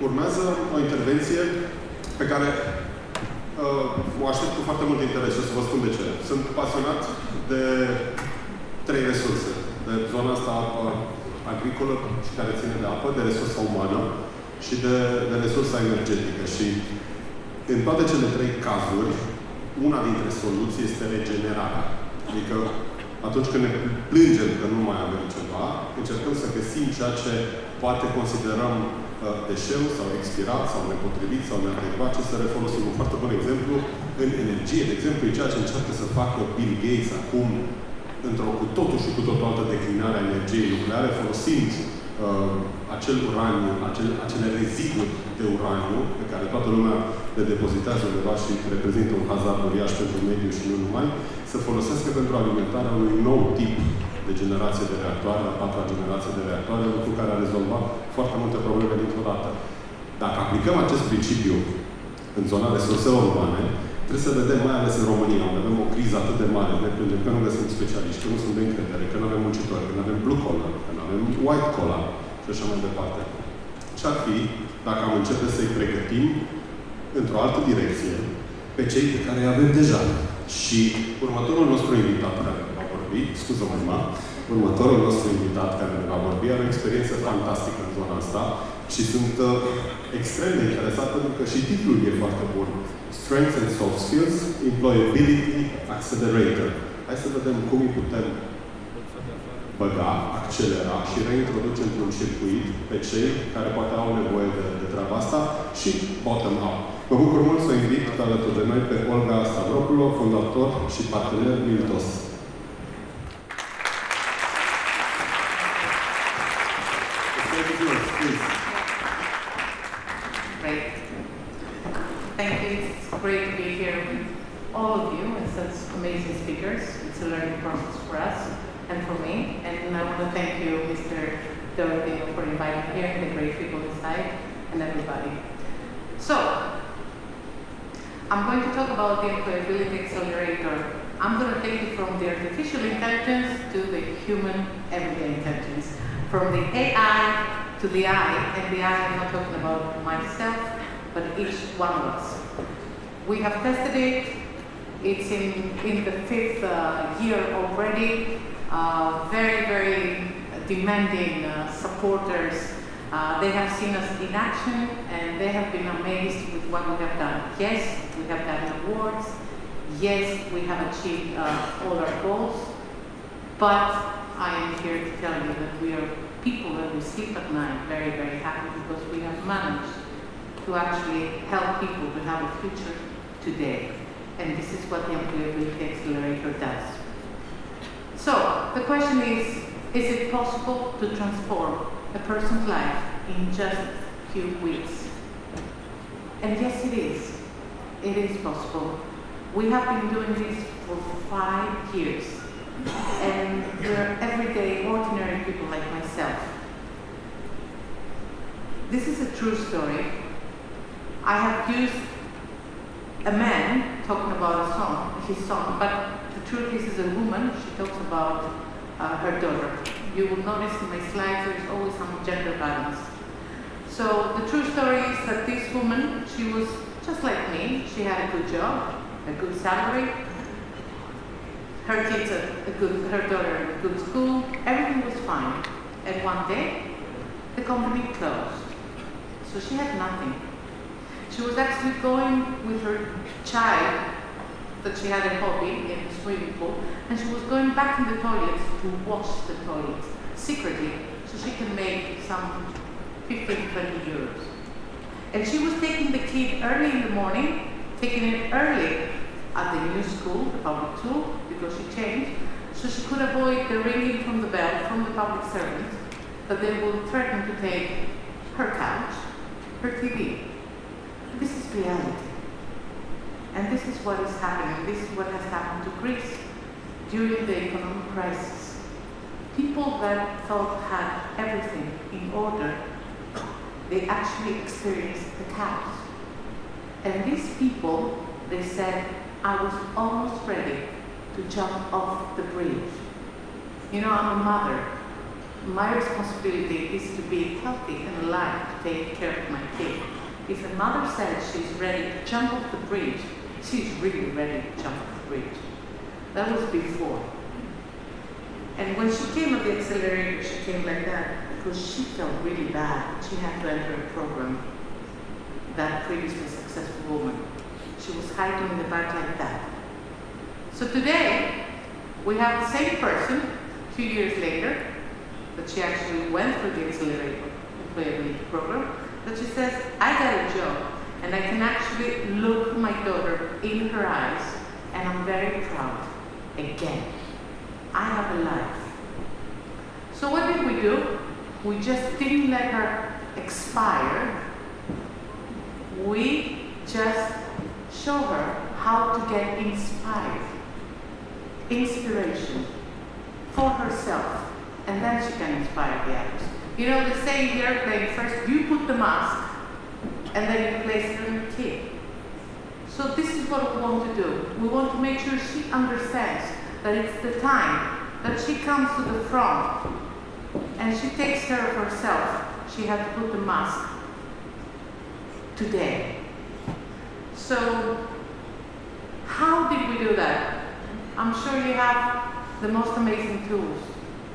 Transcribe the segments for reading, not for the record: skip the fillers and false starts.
urmează o intervenție pe care o aștept cu foarte mult interes și o să vă spun de ce. Sunt pasionat de 3 resurse. De zona asta agricolă și care ține de apă, de resursa umană și de resursa energetică. Și în toate cele 3 cazuri, una dintre soluții este regenerarea. Adică atunci când ne plângem că nu mai avem ceva, încercăm să găsim ceea ce poate considerăm deșeu sau expirat sau nepotrivit sau neadecvat, ce să refolosim. Un foarte bun exemplu în energie, de exemplu, e ceea ce încearcă să facă Bill Gates acum într-o cu totul și cu totul altă declinare a energiei nucleare, folosind acel uraniu, acele reziduri de uraniu pe care toată lumea le depozitează undeva și reprezintă un hazard uriaș pentru mediu și nu numai, să folosească pentru alimentarea unui nou tip de generație de reactoare, a 4-a generație de reactoare, lucru care a rezolvat foarte multe probleme dintr-o dată. Dacă aplicăm acest principiu în zona resurselor umane, trebuie să vedem, mai ales în România, unde avem o criză atât de mare, ne plângem că nu găsim specialiști, că nu sunt de încredere, că nu avem muncitori, că nu avem blue collar, că nu avem white collar și așa mai departe. Ce-ar fi dacă am începe să-i pregătim într-o altă direcție pe cei pe care îi avem deja? Și următorul nostru invitat care ne va vorbi, următorul nostru invitat care ne va vorbi are o experiență fantastică în zona asta și sunt extrem de interesat pentru că și titlul e foarte bun. Strengths and Soft Skills, Employability Accelerator. Hai să vedem cum îi putem băga, accelera și reintroduce într-un circuit pe cei care poate au nevoie de treaba asta și bottom-up. Mă bucur mult să invit alături de noi pe Olga Stavropoulou, fondator și partener Militos. Great. Thank you. It's great to be here with all of you and such amazing speakers. It's a learning process for us and for me. And I want to thank you, Mr. Dorothy, for inviting me here and the great people inside and everybody. So, I'm going to talk about the Employability Accelerator. I'm going to take you from the artificial intelligence to the human everyday intelligence. From the AI to the I, and the I I'm not talking about myself, but each one of us. We have tested it. It's in the 5th year already. Very, very demanding supporters. They have seen us in action and they have been amazed with what we have done. Yes, we have gotten awards. Yes, we have achieved all our goals. But I am here to tell you that we are people that we sleep at night very, very happy because we have managed to actually help people to have a future today. And this is what the Employability Accelerator does. So, the question is it possible to transform a person's life in just a few weeks? And yes, it is. It is possible. We have been doing this for 5 years. And we're everyday, ordinary people like myself. This is a true story. I have used a man talking about his son, but the truth is, as a woman, she talks about her daughter. You will notice in my slides there is always some gender balance. So the true story is that this woman, she was just like me. She had a good job, a good salary, her kids her daughter at a good school, everything was fine. And one day, the company closed. So she had nothing. She was actually going with her child, that she had a hobby in the swimming pool, and she was going back in the toilet to wash the toilet secretly, so she can make some 15-20 euros. And she was taking the kid early in the morning, taking it early at the new school, the public school, because she changed, so she could avoid the ringing from the bell from the public servant that they will threaten to take her couch, her TV. This is reality. And this is what is happening. This is what has happened to Greece during the economic crisis. People that thought had everything in order, they actually experienced the chaos. And these people, they said, I was almost ready to jump off the bridge. You know, I'm a mother. my responsibility is to be healthy and alive, to take care of my kid. If a mother says she's ready to jump off the bridge, she's really ready to jump off the bridge. That was before. And when she came at the accelerator, she came like that because she felt really bad. She had to enter a program, that previously successful woman. She was hiding in the back like that. So today, we have the same person, 2 years later, that she actually went through the accelerator employability program, that she says, I got a job, and I can actually look my daughter in her eyes, and I'm very proud. Again, I have a life. So what did we do? We just didn't let her expire. We just show her how to get inspired. Inspiration for herself, and then she can inspire the others. You know, they say here, like, first you put the mask, and then you place it on your kid. So this is what we want to do. We want to make sure she understands that it's the time that she comes to the front and she takes care of herself. She had to put the mask today. So how did we do that? I'm sure you have the most amazing tools,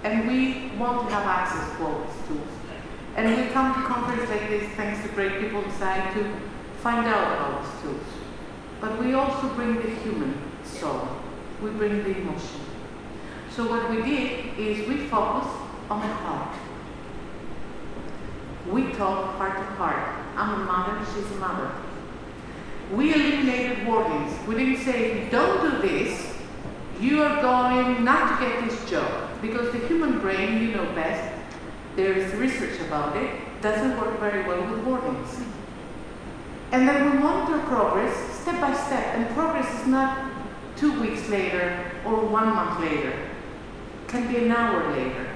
and we want to have access to all these tools. And we come to conferences like this thanks to great people inside to find out about these tools. But we also bring the human soul. We bring the emotion. So what we did is we focus on the heart. We talk heart to heart. I'm a mother, she's a mother. We eliminated warnings. We didn't say, if you don't do this, you are going not to get this job. Because the human brain, you know best, there is research about it, doesn't work very well with warnings. And then we monitor progress step by step, and progress is not 2 weeks later or 1 month later. It can be an hour later.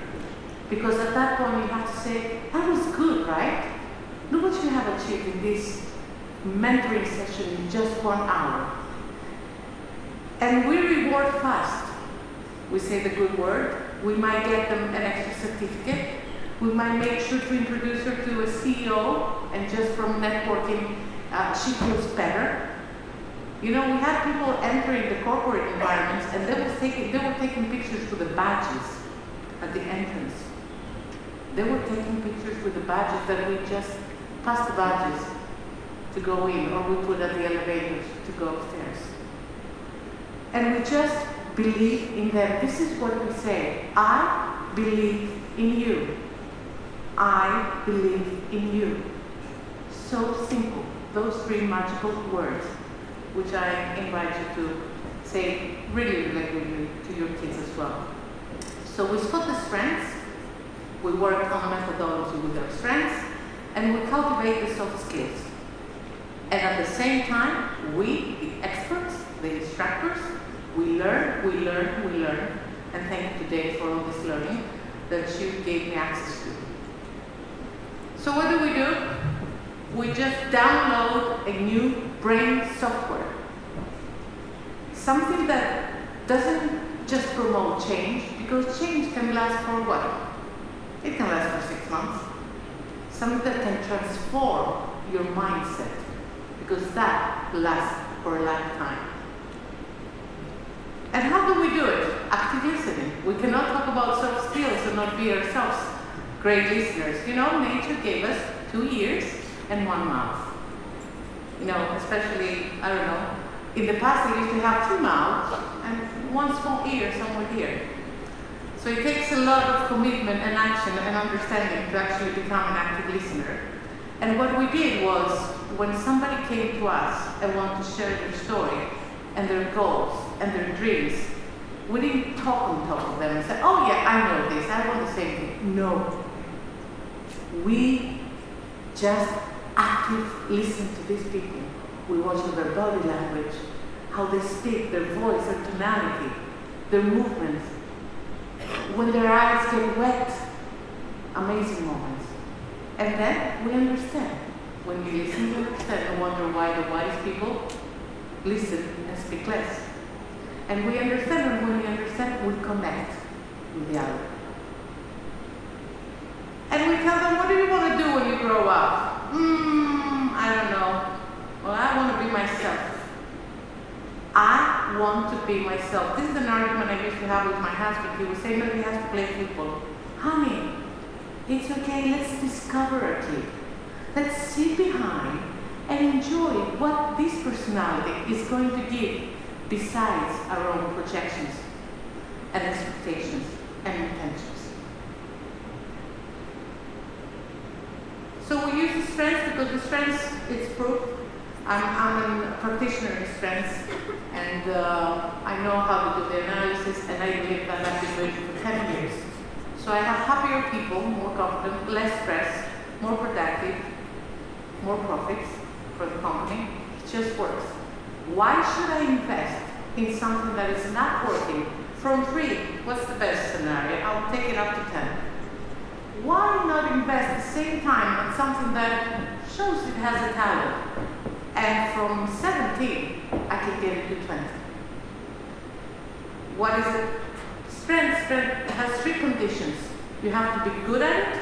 Because at that point you have to say, that was good, right? Look what you have achieved in this mentoring session in just 1 hour. And we reward fast. We say the good word. We might get them an extra certificate. We might make sure to introduce her to a CEO, and just from networking, she feels better. You know, we had people entering the corporate environments, and they were taking pictures with the badges at the entrance. They were taking pictures with the badges that we just passed the badges to go in, or we put at the elevators to go upstairs. And we just believe in them. This is what we say. I believe in you. I believe in you. So simple. Those 3 magical words, which I invite you to say really regularly to your kids as well. So we spot the strengths, we work on a methodology with our strengths, and we cultivate the soft skills. And at the same time, we, the experts, the instructors, we learn, and thank you today for all this learning that you gave me access to. So what do? We just download a new brain software. Something that doesn't just promote change, because change can last for what? It can last for 6 months. Something that can transform your mindset, because that lasts for a lifetime. And how do we do it? Active listening. We cannot talk about soft skills and not be ourselves great listeners. You know, nature gave us 2 ears and 1 mouth. You know, especially, I don't know, in the past they used to have 2 mouths and 1 small ear somewhere here. So it takes a lot of commitment and action and understanding to actually become an active listener. And what we did was, when somebody came to us and wanted to share their story and their goals and their dreams, we didn't talk on top of them and say, oh yeah, I know this, I want the same thing. No. We just actively listen to these people. We watch their body language, how they speak, their voice, their tonality, their movements. When their eyes get wet, amazing moments. And then we understand. When you listen, you understand and wonder why the wise people listen and speak less. And we understand, and when we understand, we connect with the other. grow up? I don't know. Well, I want to be myself. I want to be myself. This is an argument I used to have with my husband. He would say, no, he has to play football. Honey, it's okay, let's discover our kid. Let's sit behind and enjoy what this personality is going to give besides our own projections and expectations and intentions. So we use the strengths because the strengths, it's proof. I'm a practitioner in strengths, and I know how to do the analysis, and I believe that I've been doing it for 10 years. So I have happier people, more confident, less stress, more productive, more profits for the company. It just works. Why should I invest in something that is not working? From 3, what's the best scenario? I'll take it up to 10. Why not invest the same time on something that shows it has a talent? And from 17, I can get it to 20. What is it? Strength has 3 conditions. You have to be good at it.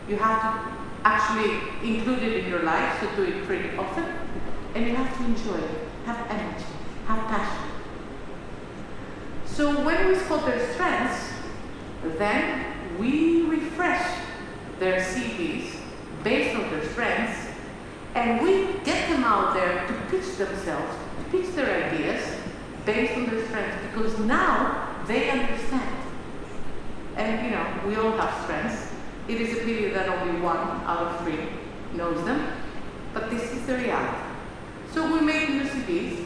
You have to actually include it in your life, so do it pretty often. And you have to enjoy it, have energy, have passion. So when we spot their strengths, then we refresh their CVs based on their strengths, and we get them out there to pitch themselves, to pitch their ideas based on their strengths, because now they understand. And you know, we all have strengths. It is a pity that only 1 out of 3 knows them, but this is the reality. So we make new CVs,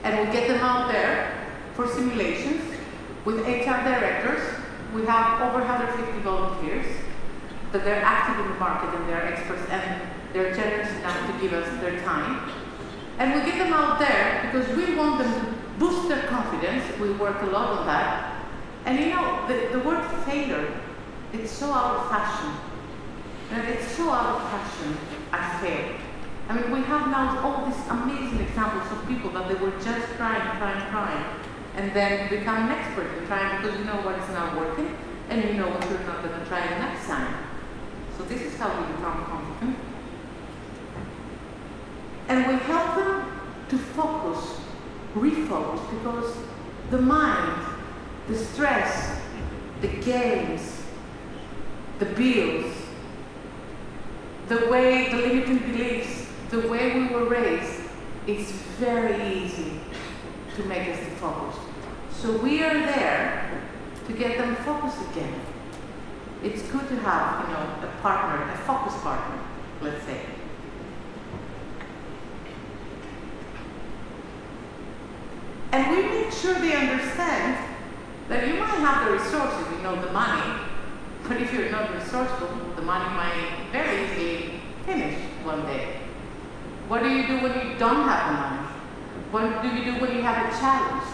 and we get them out there for simulations with HR directors. We have over 150 volunteers that they're active in the market and they're experts and they're generous enough to give us their time. And we get them out there because we want them to boost their confidence. We work a lot on that. And you know, the word failure, it's so out of fashion. And it's so out of fashion, I failed. I mean, we have now all these amazing examples of people that they were just trying, and then become an expert in trying because you know what is not working, and you know what you're not going to try the next time. So this is how we become confident. And we help them to focus, refocus, because the mind, the stress, the games, the bills, the limiting beliefs, the way we were raised, it's very easy to make us defocused. So we are there to get them focused again. It's good to have, you know, a partner, a focus partner, let's say. And we make sure they understand that you might have the resources, you know, the money, but if you're not resourceful, the money might very easily finish one day. What do you do when you don't have the money? What do you do when you have a challenge?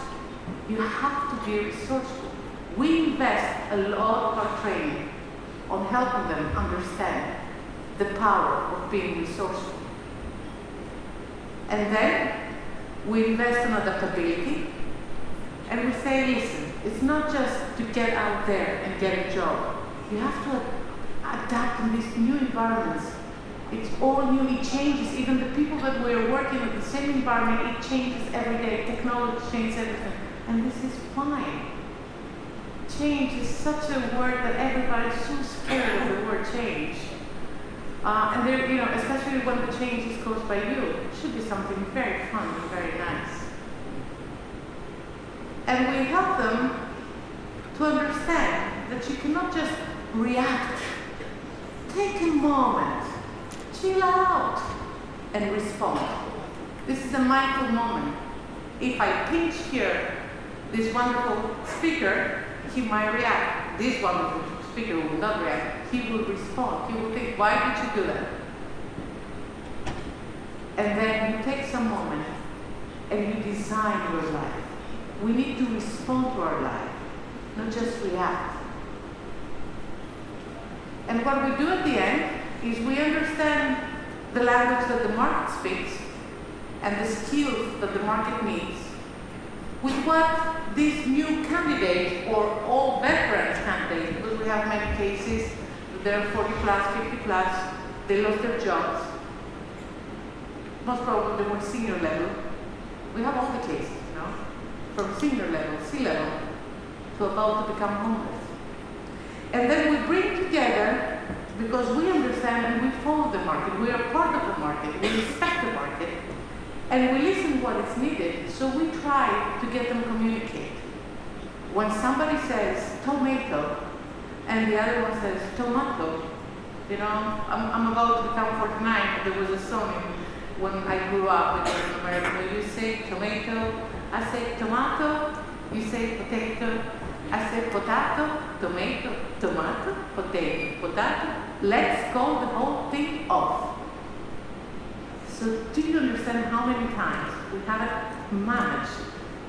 You have to be resourceful. We invest a lot of our training on helping them understand the power of being resourceful. And then we invest in adaptability, and we say, listen, it's not just to get out there and get a job. You have to adapt in these new environments. It's all new, it changes. Even the people that we're working in the same environment, it changes every day. Technology changes everything. And this is fine. Change is such a word that everybody's so scared of the word change. And there, you know, especially when the change is caused by you, it should be something very fun and very nice. And we help them to understand that you cannot just react. Take a moment, chill out, and respond. This is a mindful moment. If I pinch here this wonderful speaker, he might react. This wonderful speaker will not react. He will respond. He will think, why did you do that? And then you take some moment and you design your life. We need to respond to our life, not just react. And what we do at the end is we understand the language that the market speaks and the skills that the market needs with what these new candidates or all veterans candidates, because we have many cases they're 40 plus, 50 plus, they lost their jobs. Most probably they were senior level. We have all the cases, you know, from senior level, C-level, to about to become homeless. And then we bring together, because we understand and we follow the market, we are part of the market, we respect the market, and we listen what is needed, so we try to get them communicate. When somebody says tomato, and the other one says tomato, you know, I'm about to become 49, there was a song when I grew up in America, where you say tomato, I say tomato, you say potato, I say potato, tomato, tomato, potato. Let's call the whole thing off. So do you understand how many times we haven't managed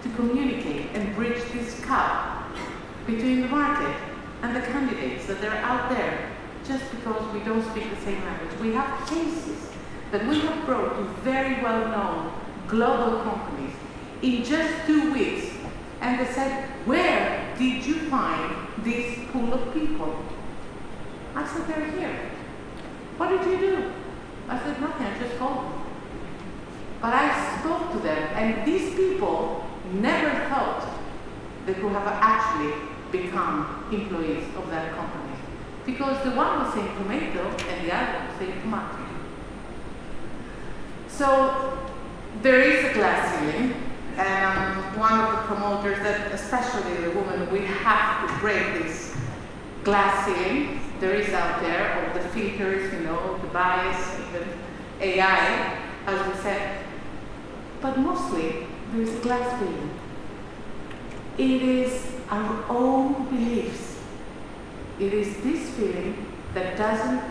to communicate and bridge this gap between the market and the candidates that are out there just because we don't speak the same language? We have cases that we have brought to very well-known global companies in just 2 weeks, and they said, where did you find this pool of people? I said, they're here. What did you do? I said, nothing, I just called them. But I spoke to them, and these people never thought they could have actually become employees of that company. Because the one was saying tomato, and the other was saying tomato. So there is a glass ceiling, and I'm one of the promoters that, especially the women, we have to break this glass ceiling. There is out there, all the filters, you know, the bias, even AI, as we said. But mostly, there is a glass ceiling. It is our own beliefs. It is this feeling that doesn't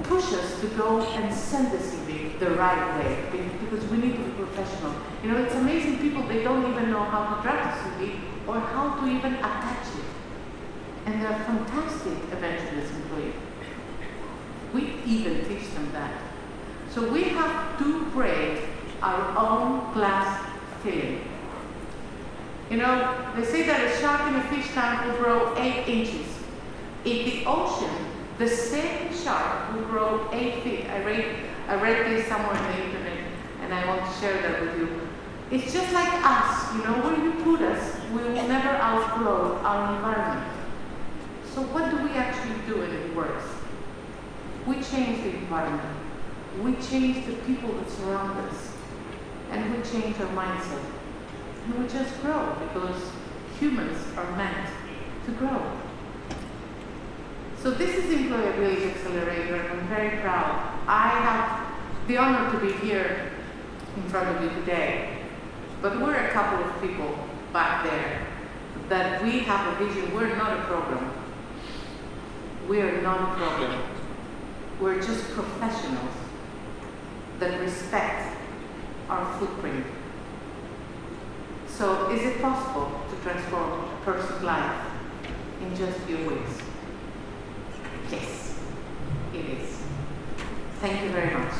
push us to go and send the CV the right way, because we need to be professional. You know, it's amazing people, they don't even know how to draft a CV or how to even attach it. And they're fantastic evangelist employees. We even teach them that. So we have to break our own glass ceiling. You know, they say that a shark in a fish tank will grow 8 inches. In the ocean, the same shark will grow 8 feet. I read this somewhere on the internet, and I want to share that with you. It's just like us, you know, where you put us, we will never outgrow our environment. So what do we actually do when it works? We change the environment. We change the people that surround us. And we change our mindset. And we just grow, because humans are meant to grow. So this is Employability Accelerator, and I'm very proud. I have the honor to be here in front of you today. But we're a couple of people back there that we have a vision. We're not a program. We are not a program. We're just professionals that respect our footprint. So is it possible to transform a person's life in just a few weeks? Yes, it is. Thank you very much.